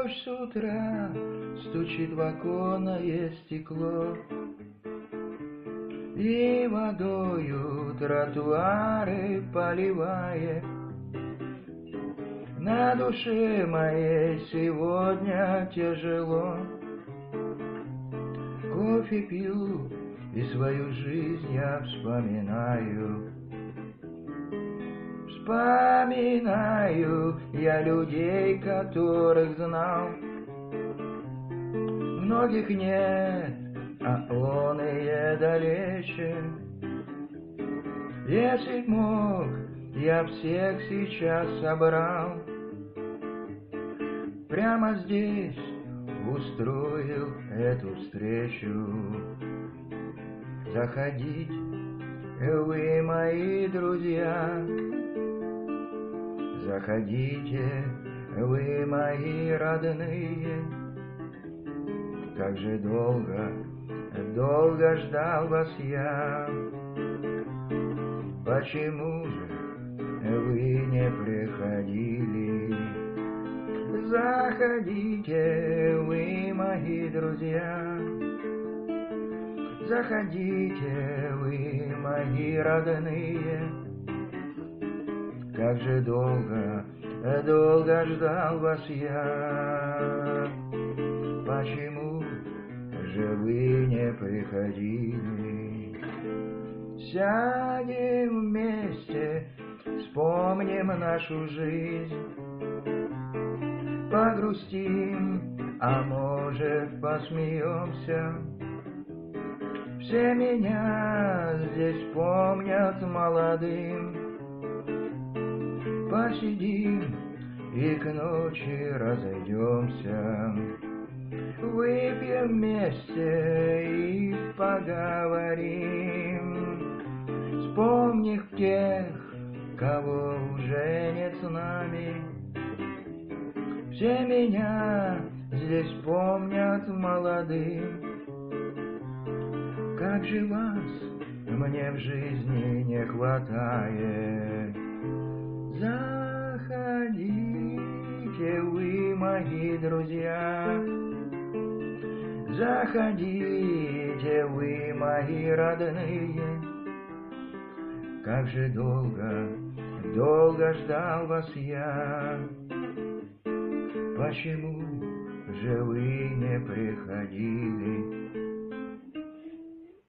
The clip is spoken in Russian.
Дождь с утра стучит в оконное стекло и водою тротуары поливает. На душе моей сегодня тяжело. Кофе пью и свою жизнь я вспоминаю. Вспоминаю я людей, которых знал. Многих нет, а оные далече. Если б мог, я всех сейчас собрал. Прямо здесь устроил эту встречу. Заходите, вы мои друзья. Заходите, вы мои родные. Как же долго, долго ждал вас я. Почему же вы не приходили? Заходите, вы мои друзья. Заходите, вы мои родные. Как же долго, долго ждал вас я. Почему же вы не приходили? Сядем вместе, вспомним нашу жизнь. Погрустим, а может посмеемся. Все меня здесь помнят молодым. Посидим и к ночи разойдемся. Выпьем вместе и поговорим. Вспомнив тех, кого уже нет с нами. Все меня здесь помнят молодым. Как же вас мне в жизни не хватает. Заходите, вы мои друзья. Заходите, вы мои родные. Как же долго, долго ждал вас я. Почему же вы не приходили?